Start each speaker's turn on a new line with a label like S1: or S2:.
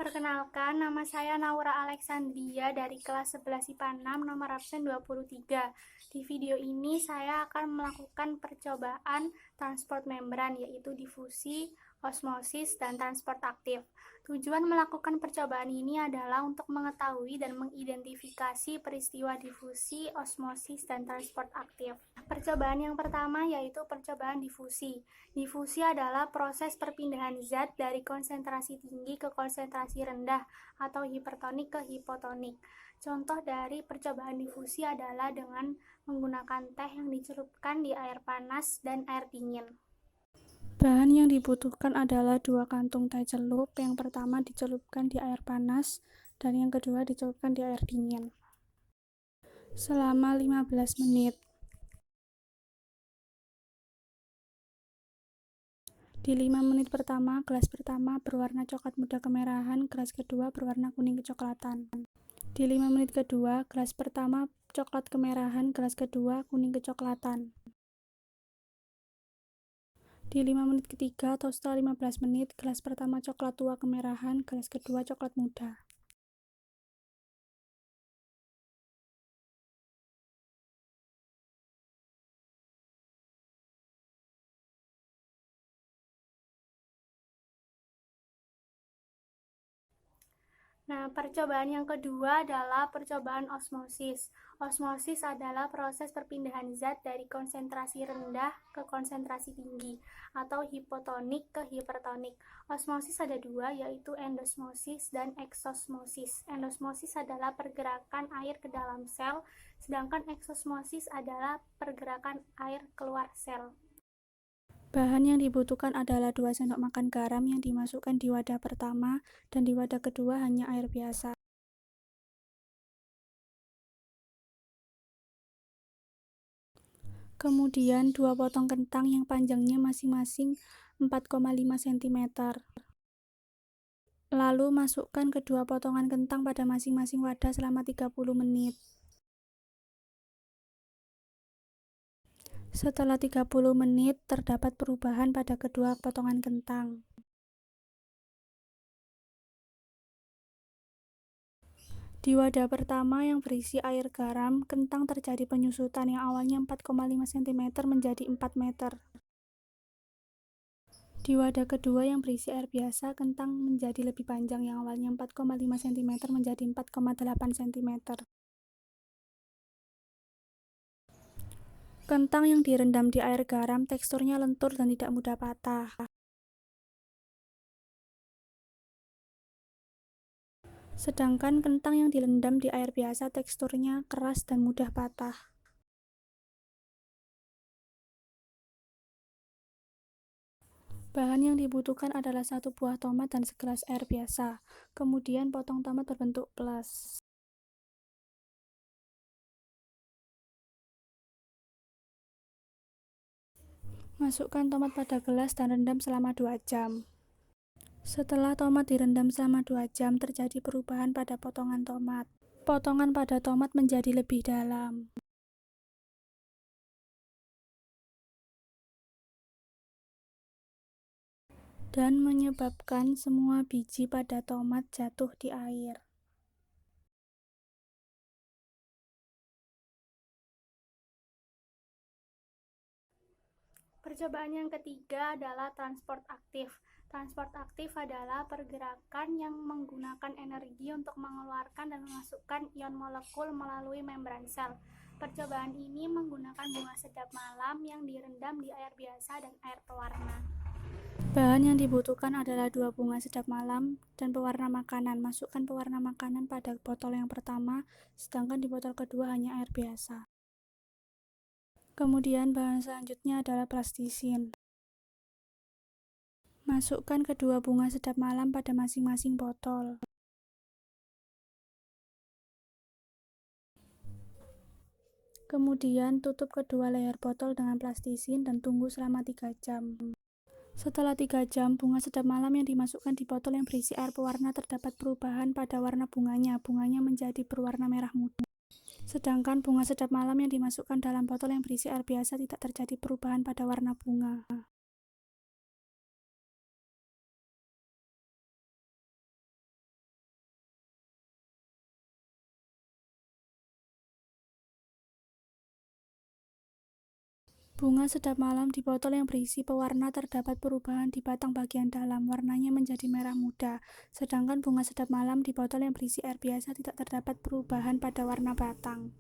S1: Perkenalkan, nama saya Naura Alexandria dari kelas 11 IPA 6, nomor absen 23. Di video ini saya akan melakukan percobaan transport membran, yaitu difusi, osmosis, dan transport aktif. Tujuan melakukan percobaan ini adalah untuk mengetahui dan mengidentifikasi peristiwa difusi, osmosis, dan transport aktif. Percobaan yang pertama yaitu percobaan difusi. Difusi adalah proses perpindahan zat dari konsentrasi tinggi ke konsentrasi rendah atau hipertonik ke hipotonik. Contoh dari percobaan difusi adalah dengan menggunakan teh yang dicelupkan di air panas dan air dingin.
S2: Bahan yang dibutuhkan adalah 2 kantung teh celup. Yang pertama dicelupkan di air panas dan yang kedua dicelupkan di air dingin selama 15 menit. Di 5 menit pertama, gelas pertama berwarna coklat muda kemerahan, gelas kedua berwarna kuning kecoklatan. Di 5 menit kedua, gelas pertama coklat kemerahan, gelas kedua kuning kecoklatan. Di 5 menit ketiga atau setelah 15 menit, gelas pertama coklat tua kemerahan, gelas kedua coklat muda.
S1: Nah, percobaan yang kedua adalah percobaan osmosis. Osmosis adalah proses perpindahan zat dari konsentrasi rendah ke konsentrasi tinggi, atau hipotonik ke hipertonik. Osmosis ada dua, yaitu endosmosis dan eksosmosis. Endosmosis adalah pergerakan air ke dalam sel, sedangkan eksosmosis adalah pergerakan air keluar sel.
S2: Bahan yang dibutuhkan adalah 2 sendok makan garam yang dimasukkan di wadah pertama dan di wadah kedua hanya air biasa. Kemudian 2 potong kentang yang panjangnya masing-masing 4,5 cm. Lalu masukkan kedua potongan kentang pada masing-masing wadah selama 30 menit. Setelah 30 menit, terdapat perubahan pada kedua potongan kentang. Di wadah pertama yang berisi air garam, kentang terjadi penyusutan yang awalnya 4,5 cm menjadi 4 meter. Di wadah kedua yang berisi air biasa, kentang menjadi lebih panjang yang awalnya 4,5 cm menjadi 4,8 cm. Kentang yang direndam di air garam teksturnya lentur dan tidak mudah patah. Sedangkan kentang yang direndam di air biasa teksturnya keras dan mudah patah. Bahan yang dibutuhkan adalah 1 buah tomat dan segelas air biasa. Kemudian potong tomat berbentuk plus. Masukkan tomat pada gelas dan rendam selama 2 jam. Setelah tomat direndam selama 2 jam, terjadi perubahan pada potongan tomat. Potongan pada tomat menjadi lebih dalam. Dan menyebabkan semua biji pada tomat jatuh di air.
S1: Percobaan yang ketiga adalah transport aktif. Transport aktif adalah pergerakan yang menggunakan energi untuk mengeluarkan dan memasukkan ion molekul melalui membran sel. Percobaan ini menggunakan bunga sedap malam yang direndam di air biasa dan air pewarna.
S2: Bahan yang dibutuhkan adalah 2 bunga sedap malam dan pewarna makanan. Masukkan pewarna makanan pada botol yang pertama, sedangkan di botol kedua hanya air biasa. Kemudian bahan selanjutnya adalah plastisin. Masukkan kedua bunga sedap malam pada masing-masing botol. Kemudian tutup kedua layar botol dengan plastisin dan tunggu selama 3 jam. Setelah 3 jam, bunga sedap malam yang dimasukkan di botol yang berisi air pewarna terdapat perubahan pada warna bunganya. Bunganya menjadi berwarna merah muda. Sedangkan bunga sedap malam yang dimasukkan dalam botol yang berisi air biasa tidak terjadi perubahan pada warna bunga. Bunga sedap malam di botol yang berisi pewarna terdapat perubahan di batang bagian dalam, warnanya menjadi merah muda. Sedangkan bunga sedap malam di botol yang berisi air biasa tidak terdapat perubahan pada warna batang.